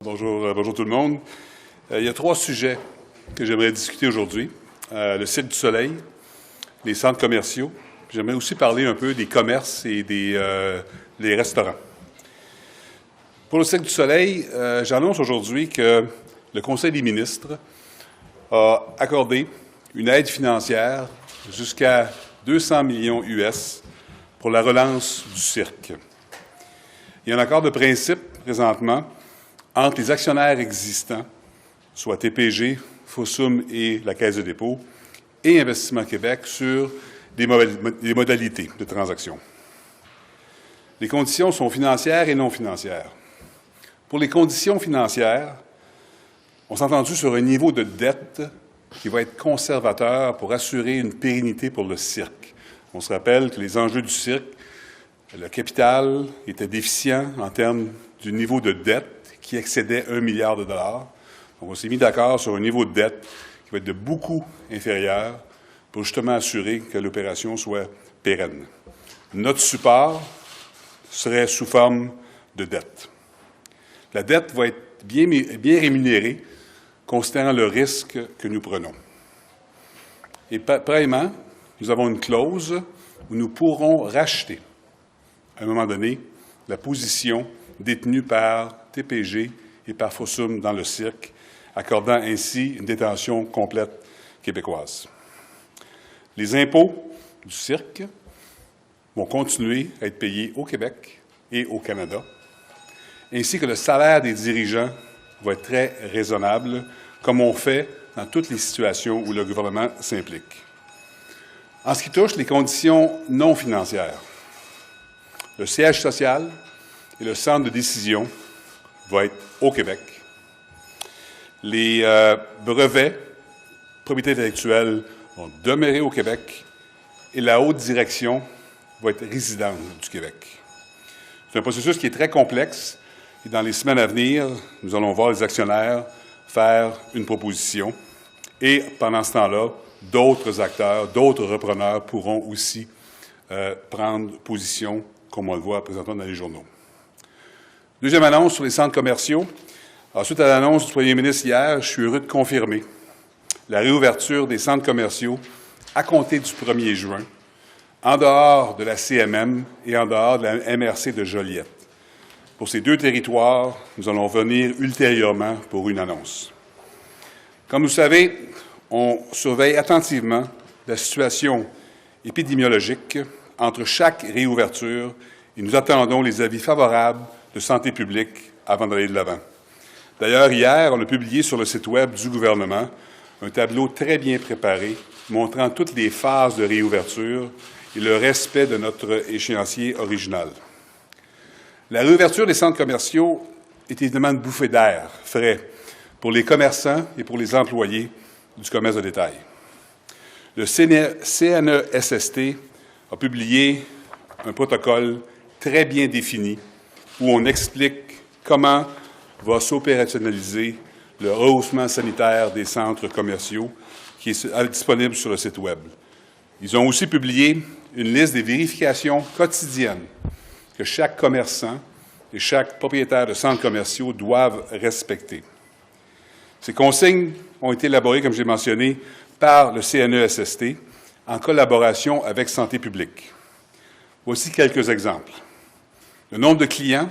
Bonjour tout le monde. Il y a 3 sujets que j'aimerais discuter aujourd'hui. Le Cirque du Soleil, les centres commerciaux. J'aimerais aussi parler un peu des commerces et des restaurants. Pour le Cirque du Soleil, j'annonce aujourd'hui que le Conseil des ministres a accordé une aide financière jusqu'à 200 millions US pour la relance du cirque. Il y a un accord de principe présentement entre les actionnaires existants, soit TPG, Fossum et la Caisse de dépôt, et Investissement Québec sur des modalités de transaction. Les conditions sont financières et non financières. Pour les conditions financières, on s'est entendu sur un niveau de dette qui va être conservateur pour assurer une pérennité pour le cirque. On se rappelle que les enjeux du cirque, le capital était déficient en termes du niveau de dette qui excédait 1 milliard de dollars. Donc, on s'est mis d'accord sur un niveau de dette qui va être de beaucoup inférieur pour justement assurer que l'opération soit pérenne. Notre support serait sous forme de dette. La dette va être bien rémunérée considérant le risque que nous prenons. Et pareillement, nous avons une clause où nous pourrons racheter, à un moment donné, la position détenue par TPG et par Fossum dans le cirque, accordant ainsi une détention complète québécoise. Les impôts du cirque vont continuer à être payés au Québec et au Canada, ainsi que le salaire des dirigeants va être très raisonnable, comme on fait dans toutes les situations où le gouvernement s'implique. En ce qui touche les conditions non financières, le siège social et le centre de décision vont être au Québec. Les brevets, propriété intellectuelle vont demeurer au Québec et la haute direction va être résidente du Québec. C'est un processus qui est très complexe et dans les semaines à venir, nous allons voir les actionnaires faire une proposition et pendant ce temps-là, d'autres acteurs, d'autres repreneurs pourront aussi prendre position, comme on le voit présentement dans les journaux. Deuxième annonce sur les centres commerciaux. Suite à l'annonce du premier ministre hier, je suis heureux de confirmer la réouverture des centres commerciaux à compter du 1er juin, en dehors de la CMM et en dehors de la MRC de Joliette. Pour ces 2 territoires, nous allons venir ultérieurement pour une annonce. Comme vous savez, on surveille attentivement la situation épidémiologique entre chaque réouverture et nous attendons les avis favorables de santé publique avant d'aller de l'avant. D'ailleurs, hier, on a publié sur le site Web du gouvernement un tableau très bien préparé montrant toutes les phases de réouverture et le respect de notre échéancier original. La réouverture des centres commerciaux est évidemment une bouffée d'air frais pour les commerçants et pour les employés du commerce de détail. Le CNESST a publié un protocole très bien défini où on explique comment va s'opérationnaliser le rehaussement sanitaire des centres commerciaux qui est disponible sur le site Web. Ils ont aussi publié une liste des vérifications quotidiennes que chaque commerçant et chaque propriétaire de centres commerciaux doivent respecter. Ces consignes ont été élaborées, comme j'ai mentionné, par le CNESST en collaboration avec Santé publique. Voici quelques exemples. Le nombre de clients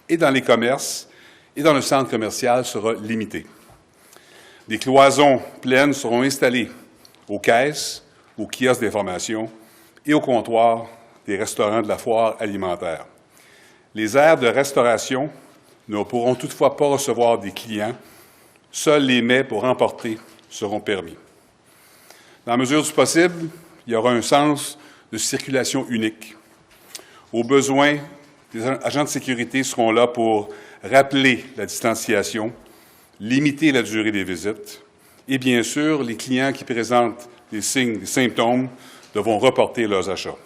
et dans les commerces et dans le centre commercial sera limité. Des cloisons pleines seront installées aux caisses, aux kiosques d'information et aux comptoirs des restaurants de la foire alimentaire. Les aires de restauration ne pourront toutefois pas recevoir des clients. Seuls les mets pour emporter seront permis. Dans la mesure du possible, il y aura un sens de circulation unique. Au besoin, les agents de sécurité seront là pour rappeler la distanciation, limiter la durée des visites et, bien sûr, les clients qui présentent des signes, des symptômes devront reporter leurs achats.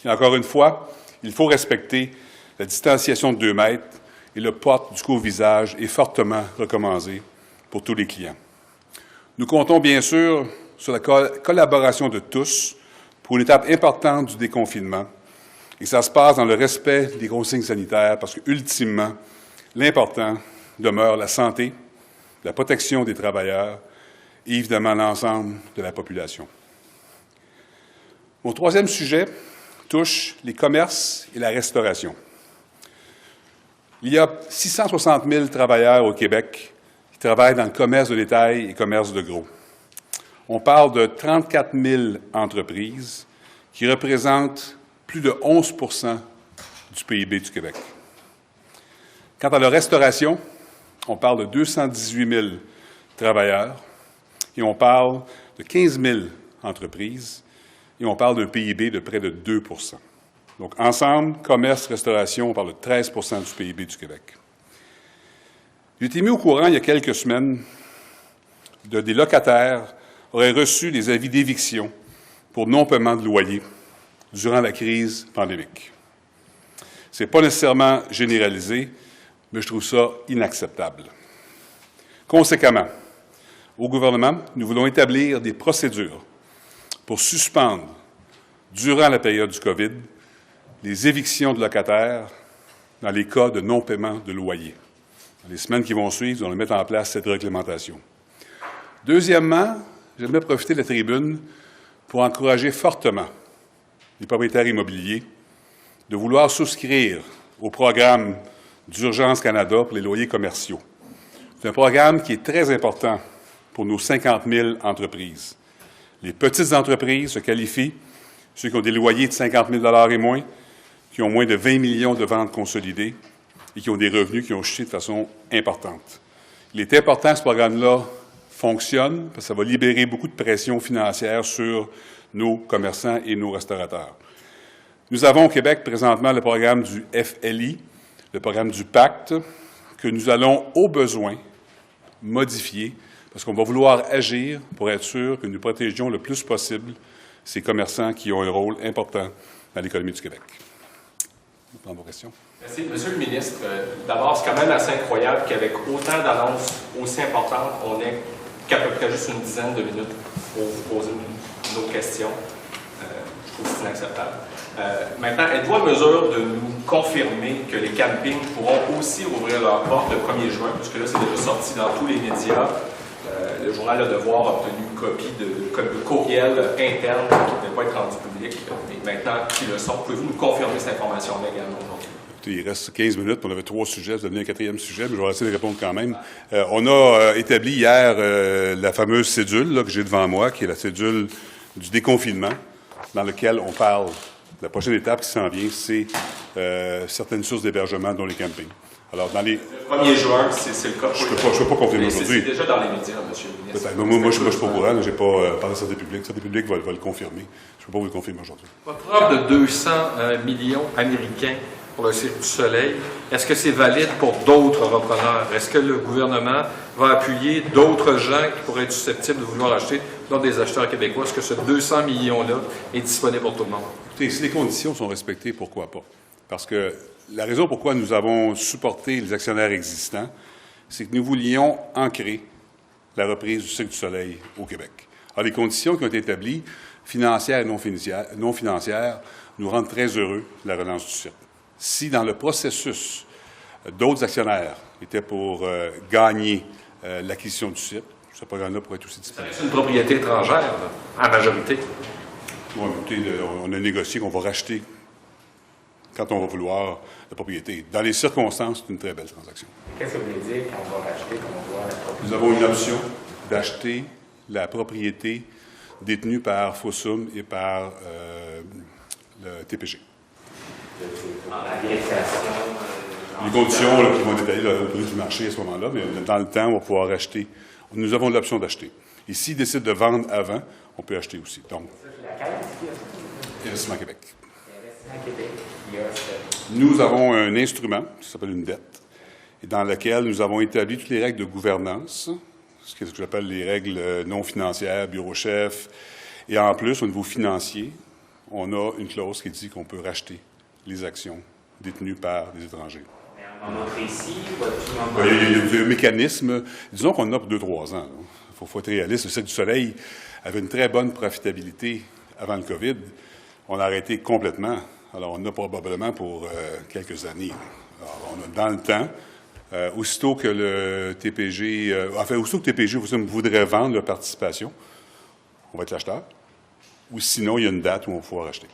Et encore une fois, il faut respecter la distanciation de 2 mètres et le port du couvre-visage est fortement recommandé pour tous les clients. Nous comptons bien sûr sur la collaboration de tous pour une étape importante du déconfinement et ça se passe dans le respect des consignes sanitaires parce que, ultimement, l'important, demeure la santé, la protection des travailleurs et évidemment l'ensemble de la population. Mon troisième sujet touche les commerces et la restauration. Il y a 660 000 travailleurs au Québec qui travaillent dans le commerce de détail et commerce de gros. On parle de 34 000 entreprises qui représentent plus de 11 du PIB du Québec. Quant à la restauration, on parle de 218 000 travailleurs et on parle de 15 000 entreprises et on parle d'un PIB de près de 2 Donc, ensemble, commerce, restauration, on parle de 13 du PIB du Québec. J'ai été mis au courant il y a quelques semaines de des locataires auraient reçu des avis d'éviction pour non-paiement de loyer durant la crise pandémique. Ce n'est pas nécessairement généralisé, mais je trouve ça inacceptable. Conséquemment, au gouvernement, nous voulons établir des procédures pour suspendre, durant la période du COVID, les évictions de locataires dans les cas de non-paiement de loyer. Dans les semaines qui vont suivre, nous allons mettre en place cette réglementation. Deuxièmement, j'aimerais profiter de la tribune pour encourager fortement les propriétaires immobiliers de vouloir souscrire au programme d'Urgence Canada pour les loyers commerciaux. C'est un programme qui est très important pour nos 50 000 entreprises. Les petites entreprises se qualifient, ceux qui ont des loyers de 50 000 et moins, qui ont moins de 20 millions de ventes consolidées et qui ont des revenus qui ont chuté de façon importante. Il est important que ce programme-là fonctionne, parce que ça va libérer beaucoup de pression financière sur nos commerçants et nos restaurateurs. Nous avons au Québec présentement le programme du FLI, le programme du Pacte, que nous allons au besoin modifier, parce qu'on va vouloir agir pour être sûr que nous protégions le plus possible ces commerçants qui ont un rôle important dans l'économie du Québec. Je vais prendre vos questions. Merci. Monsieur le ministre, d'abord, c'est quand même assez incroyable qu'avec autant d'annonces aussi importantes, on ait qu'à peu près juste une dizaine de minutes pour vous poser nos questions. Je trouve que c'est inacceptable. Maintenant, êtes-vous en mesure de nous confirmer que les campings pourront aussi ouvrir leurs portes le 1er juin, puisque là, c'est déjà sorti dans tous les médias. Le journal Le Devoir a obtenu une copie de courriel interne qui ne devait pas être rendu public. Et maintenant qu'ils le sont, pouvez-vous nous confirmer cette information-là également aujourd'hui? Il reste 15 minutes, on avait 3 sujets, c'est devenu un 4e sujet, mais je vais essayer de répondre quand même. On a établi hier la fameuse cédule là, que j'ai devant moi, qui est la cédule du déconfinement, dans laquelle on parle. La prochaine étape qui s'en vient, c'est certaines sources d'hébergement, dont les campings. Alors, dans les... Le 1er juin, c'est le cas. Je ne peux pas confirmer aujourd'hui. C'est déjà dans les médias, monsieur le ministre. Peut-être. Moi, je ne suis pas au courant. Je n'ai pas parlé de santé publique. La santé publique va le confirmer. Je ne peux pas vous le confirmer aujourd'hui. Votre offre de 200 millions américains pour le Cirque du Soleil, est-ce que c'est valide pour d'autres repreneurs? Est-ce que le gouvernement va appuyer d'autres gens qui pourraient être susceptibles de vouloir acheter, dont des acheteurs québécois? Est-ce que ce 200 millions-là est disponible pour tout le monde? Écoutez, si les conditions sont respectées, pourquoi pas? Parce que la raison pourquoi nous avons supporté les actionnaires existants, c'est que nous voulions ancrer la reprise du Cirque du Soleil au Québec. Alors, les conditions qui ont été établies, financières et non financières, nous rendent très heureux de la relance du cirque. Si, dans le processus, d'autres actionnaires étaient pour gagner l'acquisition du cirque, ce programme-là pourrait être aussi disponible. C'est une propriété étrangère, là, en majorité. Oui, écoutez, on a négocié qu'on va racheter quand on va vouloir la propriété. Dans les circonstances, c'est une très belle transaction. Qu'est-ce que vous voulez dire qu'on va racheter, qu'on va la propriété? Nous avons une option d'acheter la propriété détenue par Fossum et par le TPG. Les conditions là, qui vont être étalées au prix du marché à ce moment-là, mais dans le temps, on va pouvoir acheter. Nous avons l'option d'acheter. Et s'ils décident de vendre avant, on peut acheter aussi. Donc, Investissement Québec. Nous avons un instrument qui s'appelle une dette, et dans lequel nous avons établi toutes les règles de gouvernance, ce que j'appelle les règles non financières, bureau-chef, et en plus, au niveau financier, on a une clause qui dit qu'on peut racheter les actions détenues par des étrangers. Mais à un moment précis, ou à tout moment... Il y a un mécanisme, disons qu'on en a pour 2-3 ans. Il faut être réaliste. Le Cirque du Soleil avait une très bonne profitabilité avant le COVID. On a arrêté complètement. Alors, on a probablement pour quelques années. Alors, on a dans le temps Aussitôt que le TPG, aussitôt que TPG voudrait vendre leur participation, on va être l'acheteur. Ou sinon, il y a une date où on va pouvoir acheter.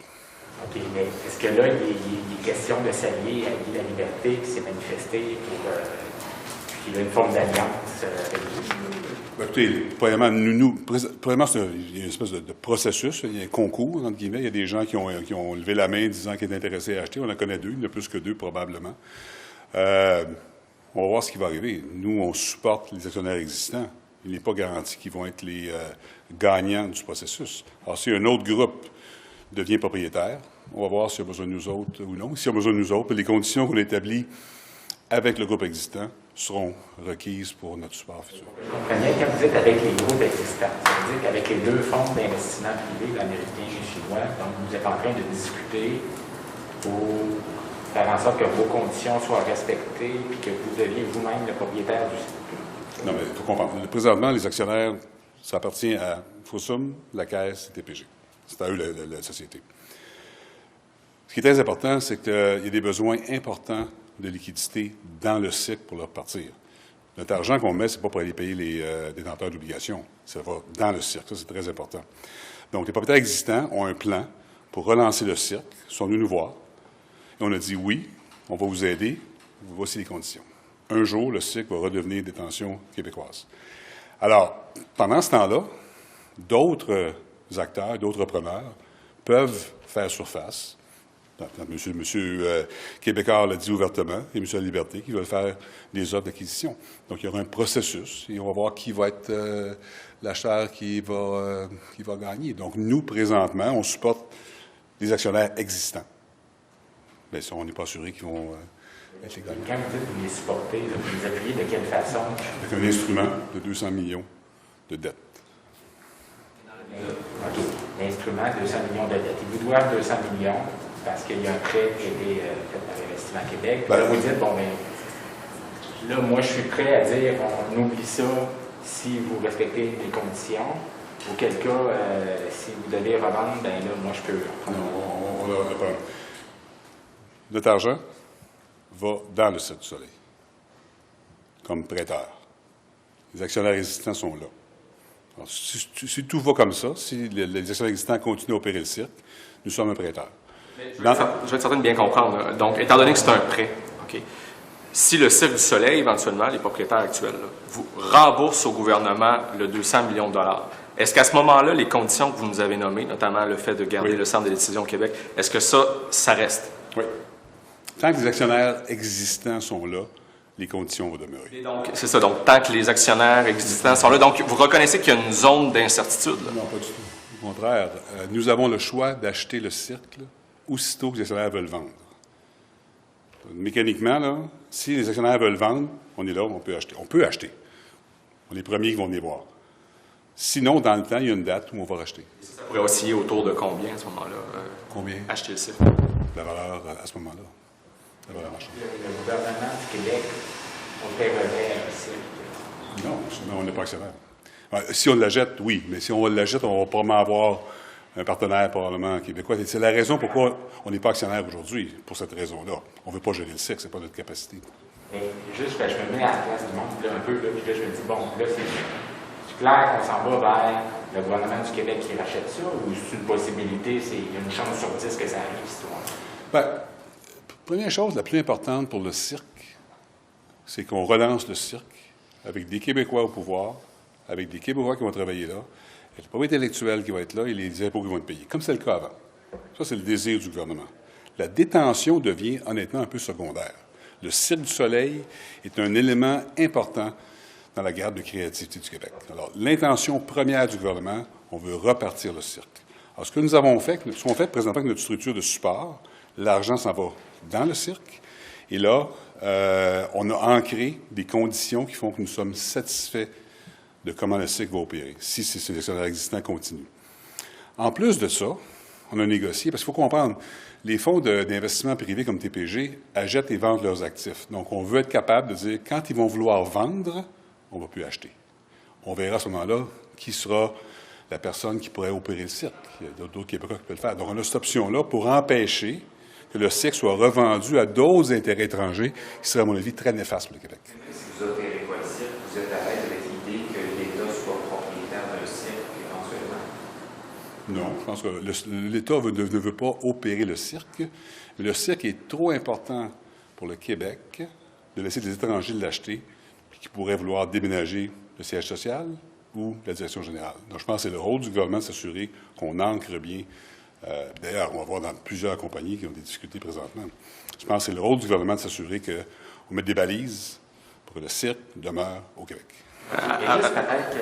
OK, mais est-ce que là, il est question de s'allier à Guy Laliberté qui s'est manifesté pour qu'il y ait une forme d'alliance avec vous? Écoutez, premièrement, il y a une espèce de processus, il y a un concours, entre guillemets. Il y a des gens qui ont levé la main disant qu'ils étaient intéressés à acheter. On en connaît deux, il y en a plus que deux probablement. On va voir ce qui va arriver. Nous, on supporte les actionnaires existants. Il n'est pas garanti qu'ils vont être les gagnants du processus. Alors, si un autre groupe devient propriétaire, on va voir s'il y a besoin de nous autres ou non. S'il y a besoin de nous autres, les conditions qu'on établit avec le groupe existant seront requises pour notre support futur. Vous comprenez, quand vous êtes avec les groupes existants, ça veut dire qu'avec les deux fonds d'investissement privés, l'américain et le chinois, donc vous êtes en train de discuter pour faire en sorte que vos conditions soient respectées et que vous deviez vous-même le propriétaire du site. Non, mais il faut comprendre. Présentement, les actionnaires, ça appartient à Fossum, la Caisse et TPG. C'est à eux la société. Ce qui est très important, c'est qu'il y a des besoins importants de liquidité dans le cycle pour leur partir. Notre argent qu'on met, ce n'est pas pour aller payer les détenteurs d'obligations. Ça va dans le cirque. Ça, c'est très important. Donc, les propriétaires existants ont un plan pour relancer le cirque. Ils sont venus nous voir. Et on a dit oui, on va vous aider. Voici les conditions. Un jour, le cirque va redevenir détention québécoise. Alors, pendant ce temps-là, d'autres acteurs, d'autres repreneurs peuvent faire surface. M. Québécois l'a dit ouvertement, et M. Liberté, qui veulent faire des offres d'acquisition. Donc, il y aura un processus, et on va voir qui va être l'acheteur qui va gagner. Donc, nous, présentement, on supporte les actionnaires existants. Bien sûr, on n'est pas assuré qu'ils vont être les gagnants. Quand vous dites que vous les supportez, vous les appuyez de quelle façon? Avec un instrument de 200 millions de dettes. OK. L'instrument, 200 millions de dettes. Ils vous doivent 200 millions parce qu'il y a un prêt qui a été fait par Investissement Québec. Là, vous dites, bon, bien, là, moi, je suis prêt à dire, on oublie ça si vous respectez les conditions. Auquel cas, si vous devez revendre, bien là, moi, je peux. Non, on n'a pas. Notre argent va dans le Cirque du Soleil, comme prêteur. Les actionnaires existants sont là. Alors, si tout va comme ça, si les actionnaires existants continuent à opérer le cirque, nous sommes un prêteur. Je vais être certain de bien comprendre. Donc, étant donné que c'est un prêt, OK, si le Cirque du Soleil, éventuellement, les propriétaires actuels, là, vous remboursent au gouvernement le 200 millions de dollars, est-ce qu'à ce moment-là, les conditions que vous nous avez nommées, notamment le fait de garder le centre de décision au Québec, est-ce que ça reste? Oui. Tant que les actionnaires existants sont là, les conditions vont demeurer. Et donc, c'est ça. Donc, tant que les actionnaires existants sont là, donc vous reconnaissez qu'il y a une zone d'incertitude? Non, pas du tout. Au contraire, nous avons le choix d'acheter le cirque là, aussitôt que les actionnaires veulent vendre. Mécaniquement, là, si les actionnaires veulent vendre, on est là, on peut acheter. On peut acheter. On est les premiers qui vont venir voir. Sinon, dans le temps, il y a une date où on va racheter. Ça pourrait osciller autour de combien à ce moment-là? Combien? Acheter le cirque. La valeur à ce moment-là. La valeur marchande. Le gouvernement du Québec, on fait relais à cirque. Non, on n'est pas actionnaire. Si on l'achète, oui, mais si on l'achète, on va probablement avoir un partenaire probablement québécois. C'est la raison pourquoi on n'est pas actionnaire aujourd'hui, pour cette raison-là. On ne veut pas gérer le cirque, ce n'est pas notre capacité. Mais juste, je me mets à la place du monde là, un peu, là, puis là, je me dis, bon, là, c'est clair qu'on s'en va vers le gouvernement du Québec qui rachète ça, ou c'est une possibilité, il y a une chance sur 10 que ça arrive, cette histoire? Bien, première chose, la plus importante pour le cirque, c'est qu'on relance le cirque avec des Québécois au pouvoir, avec des Québécois qui vont travailler là, et la propriété intellectuelle qui va être là et les impôts qui vont être payés, comme c'est le cas avant. Ça, c'est le désir du gouvernement. La détention devient honnêtement un peu secondaire. Le Cirque du Soleil est un élément important dans la garde de créativité du Québec. Alors, l'intention première du gouvernement, on veut repartir le cirque. Alors, ce que nous avons fait, ce qu'on fait présentement avec notre structure de support, l'argent s'en va dans le cirque, et là, on a ancré des conditions qui font que nous sommes satisfaits de comment le cirque va opérer, si ces actionnaires existants continuent. En plus de ça, on a négocié, parce qu'il faut comprendre, les fonds d'investissement privés comme TPG achètent et vendent leurs actifs. Donc, on veut être capable de dire, quand ils vont vouloir vendre, on ne va plus acheter. On verra à ce moment-là qui sera la personne qui pourrait opérer le cirque. Il y a d'autres Québécois qui peuvent le faire. Donc, on a cette option-là pour empêcher que le cirque soit revendu à d'autres intérêts étrangers, qui serait, à mon avis, très néfaste pour le Québec. Si vous opérez quoi le cirque, vous êtes à l'aise avec l'idée que l'État soit propriétaire d'un cirque éventuellement? Non, je pense que l'État ne veut pas opérer le cirque, mais le cirque est trop important pour le Québec de laisser des étrangers l'acheter, puis qui pourraient vouloir déménager le siège social ou la direction générale. Donc, je pense que c'est le rôle du gouvernement de s'assurer qu'on ancre bien. D'ailleurs, on va voir dans plusieurs compagnies qui ont des difficultés présentement. Je pense que c'est le rôle du gouvernement de s'assurer qu'on mette des balises pour que le cirque demeure au Québec. Et juste peut-être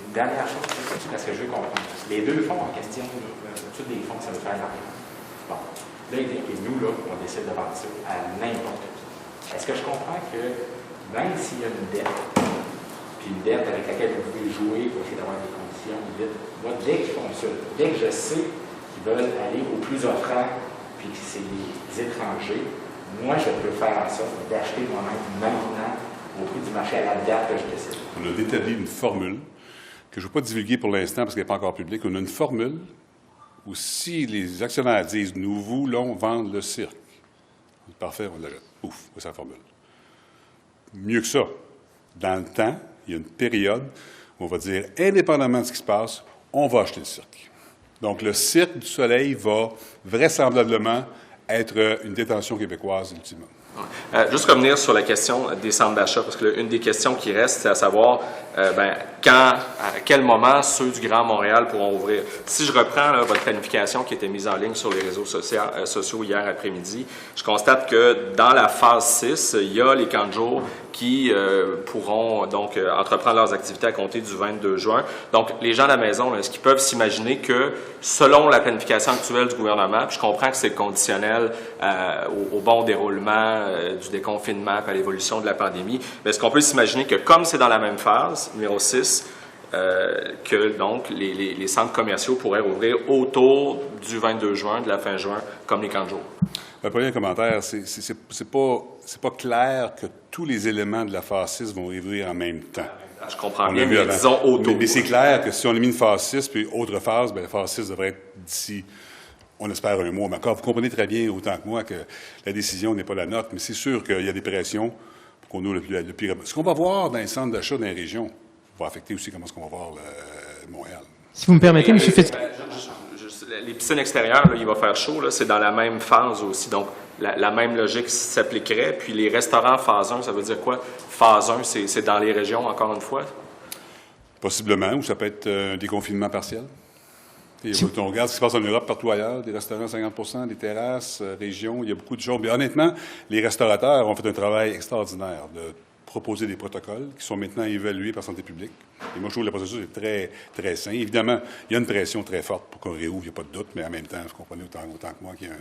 une dernière chose, parce que je veux comprendre. Les deux fonds en question, tous les fonds, ça veut faire l'argent. Bon, là, et nous, là, on décide de vendre ça à n'importe qui. Est-ce que je comprends que même s'il y a une dette, puis une dette avec laquelle vous pouvez jouer pour essayer d'avoir des conditions, moi, dès qu'ils font ça, dès que je sais qu'ils veulent aller au plus offrant, puis que c'est les étrangers, moi, je peux faire en sorte d'acheter moi-même maintenant au prix du marché à la date que je décide. On a établi une formule que je ne veux pas divulguer pour l'instant parce qu'elle n'est pas encore publique. On a une formule où si les actionnaires disent « nous voulons vendre le cirque », parfait, on l'achète. Ouf, c'est la formule. Mieux que ça, dans le temps, il y a une période où on va dire, indépendamment de ce qui se passe, on va acheter le cirque. Donc, le Cirque du Soleil va vraisemblablement être une détention québécoise, ultimement. Juste revenir sur la question des centres d'achat, parce que une des questions qui reste, c'est à savoir à quel moment ceux du Grand Montréal pourront ouvrir. Si je reprends votre planification qui était mise en ligne sur les réseaux sociaux hier après-midi, je constate que dans la phase 6, il y a les camps de jour qui pourront donc entreprendre leurs activités à compter du 22 juin. Donc, les gens à la maison, est-ce qu'ils peuvent s'imaginer que, selon la planification actuelle du gouvernement, puis je comprends que c'est conditionnel au bon déroulement du déconfinement et à l'évolution de la pandémie, mais est-ce qu'on peut s'imaginer que, comme c'est dans la même phase, numéro 6, que donc les centres commerciaux pourraient rouvrir autour du 22 juin, de la fin juin, comme les camps de jour? Premier commentaire, c'est pas clair que tous les éléments de la phase 6 vont ouvrir en même temps. Je comprends bien, mais disons autour. Mais c'est clair que si on a mis une phase 6 puis autre phase, bien, la phase 6 devrait être d'ici, on espère, un mois. Mais encore, vous comprenez très bien, autant que moi, que la décision n'est pas la nôtre, mais c'est sûr qu'il y a des pressions pour qu'on ouvre le plus rapide. Ce qu'on va voir dans les centres d'achat dans les régions va affecter aussi comment est-ce qu'on va voir Montréal. Si vous me permettez, M. Fitzgibbon. Les piscines extérieures, là, il va faire chaud, c'est dans la même phase aussi. Donc, la même logique s'appliquerait. Puis les restaurants phase 1, ça veut dire quoi? Phase 1, c'est dans les régions, encore une fois? Possiblement, ou ça peut être un déconfinement partiel. On regarde ce qui se passe en Europe, partout ailleurs, des restaurants 50 des terrasses, régions, il y a beaucoup de choses. Mais honnêtement, les restaurateurs ont fait un travail extraordinaire de proposer des protocoles qui sont maintenant évalués par Santé publique. Et moi, je trouve que le processus est très, très sain. Évidemment, il y a une pression très forte pour qu'on réouvre, il n'y a pas de doute, mais en même temps, vous comprenez autant que moi qu'il y a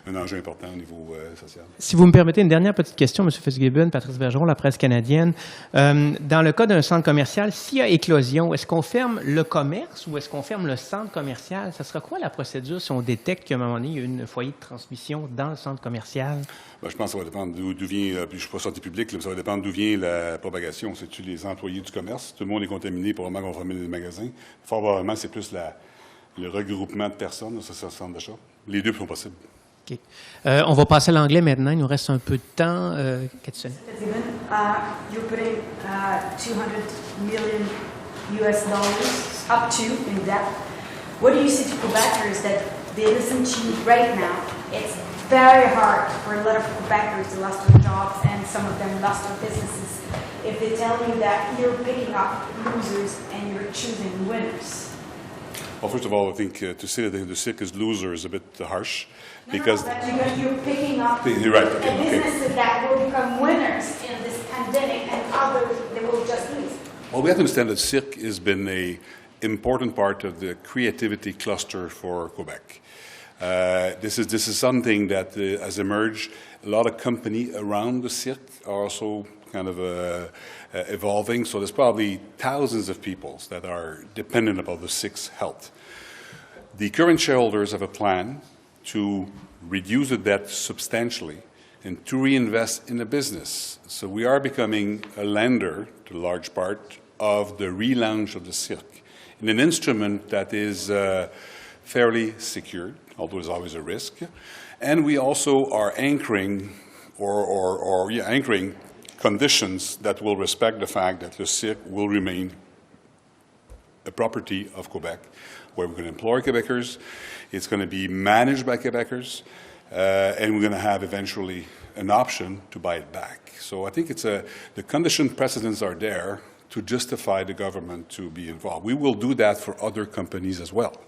un enjeu important au niveau social. Si vous me permettez une dernière petite question, M. Fitzgibbon, Patrice Bergeron, la presse canadienne. Dans le cas d'un centre commercial, s'il y a éclosion, est-ce qu'on ferme le commerce ou est-ce qu'on ferme le centre commercial? Ça sera quoi la procédure si on détecte qu'à un moment donné, il y a un foyer de transmission dans le centre commercial? Bien, je pense que ça va dépendre d'où vient, je ne suis pas santé publique, mais ça va dépendre d'où vient la propagation. C'est-tu les employés du commerce? Tout le monde est contaminé, probablement qu'on va fermer les magasins. Fort probablement, c'est plus le regroupement de personnes, ça, c'est le centre d'achat. Les deux sont possibles. OK. On va passer à l'anglais maintenant. Il nous reste un peu de temps. Katsune. You're putting $200 million up to in debt. What do you say to Quebecers that they listen to you right now? It's very hard for a lot of Quebecers to lost their jobs and some of them lost their businesses if they tell you that you're picking up losers and you're choosing winners. Well, first of all, I think to say that the cirque is loser is a bit harsh. Because you're picking up right, businesses that will become winners in this pandemic and others they will just lose. Well, we have to understand that cirque has been an important part of the creativity cluster for Quebec. This is something that has emerged. A lot of companies around the cirque are also kind of evolving. So there's probably thousands of people that are dependent upon the cirque's health. The current shareholders have a plan to reduce the debt substantially and to reinvest in the business. So we are becoming a lender, to a large part, of the relaunch of the cirque in an instrument that is fairly secured, although there's always a risk, And we also are anchoring, anchoring conditions that will respect the fact that Le Cirque will remain a property of Quebec, where we're going to employ Quebecers. It's going to be managed by Quebecers, and we're going to have eventually an option to buy it back. So I think the condition precedents are there to justify the government to be involved. We will do that for other companies as well.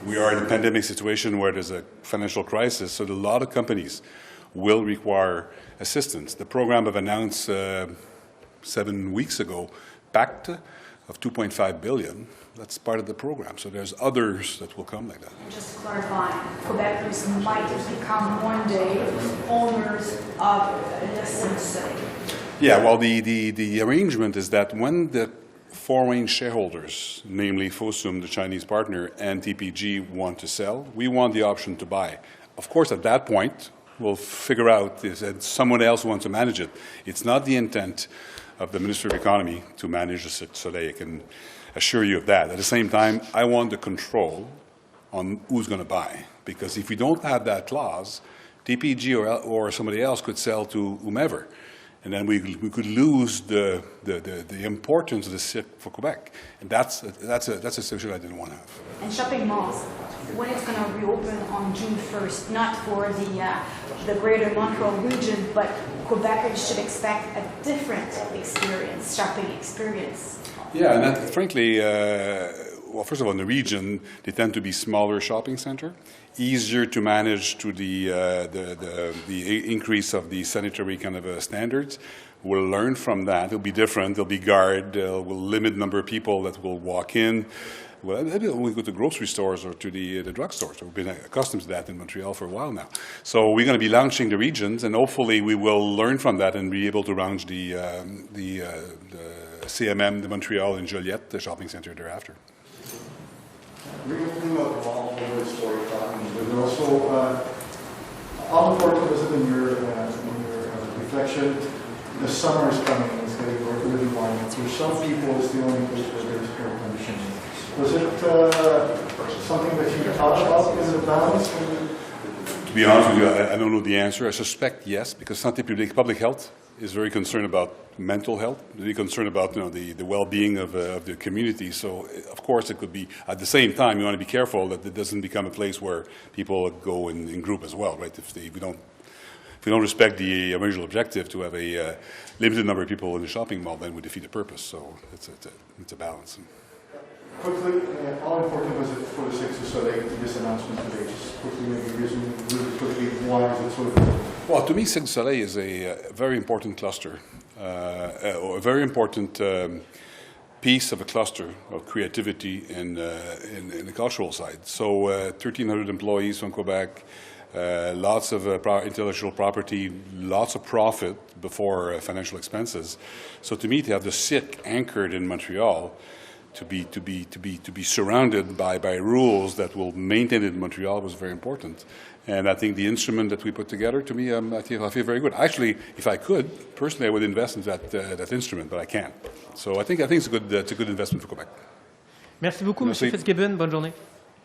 We are in a pandemic situation where there's a financial crisis, so a lot of companies will require assistance. The program I've announced 7 weeks ago, PACT, of $2.5 billion, that's part of the program. So there's others that will come like that. Just to clarify, Quebecers might become one day owners of Le Cirque. Yeah, well, the arrangement is that when the foreign shareholders, namely Fosun, the Chinese partner, and TPG want to sell, we want the option to buy. Of course, at that point, we'll figure out if someone else wants to manage it. It's not the intent of the Minister of Economy to manage the Cirque du Soleil. I can assure you of that. At the same time, I want the control on who's going to buy. Because if we don't have that clause, TPG or somebody else could sell to whomever. And then we could lose the importance of the Cirque for Quebec. And that's a situation I didn't want to have. And shopping malls, when it's going to reopen on June 1st, not for the greater Montreal region, but Quebecers should expect a different experience, shopping experience. Yeah, and that, frankly, well, first of all, in the region, they tend to be smaller shopping center, easier to manage to the increase of the sanitary kind of standards. We'll learn from that. It'll be different. There'll be guard. We'll limit the number of people that will walk in. Well, maybe when we go to grocery stores or to the drugstores. We've been accustomed to that in Montreal for a while now. So we're going to be launching the regions, and hopefully we will learn from that and be able to launch the CMM, the Montreal and Joliette, the shopping center thereafter. Reopening of the mall is storytelling, but also how important is it in your reflection? The summer is coming, it's getting really warm. For some people, it's the only place where there's air conditioning. Was it something that you thought about in the balance? To be honest with you, I don't know the answer. I suspect yes, because Santé Publique, public health, is very concerned about mental health, very concerned about the well-being of the community. So, of course, it could be, at the same time, you want to be careful that it doesn't become a place where people go in group as well, right? If we don't respect the original objective to have a limited number of people in the shopping mall, then we defeat the purpose. So it's a balance. Quickly, how important was it for the Cirque du Soleil, this announcement today? Just quickly, maybe really quickly, why is it so important? Well, to me, Cirque du Soleil is a very important cluster, or a very important piece of a cluster of creativity in the cultural side. So 1,300 employees from Quebec, lots of intellectual property, lots of profit before financial expenses. So to me, to have the Cirque anchored in Montreal, to be surrounded by rules that will maintain it in Montreal was very important. And I think the instrument that we put together, to me, I feel very good. Actually, if I could, personally, I would invest in that instrument, but I can't. So I think it's a good investment for Quebec. Merci beaucoup, M. Fitzgibbon. Bonne journée.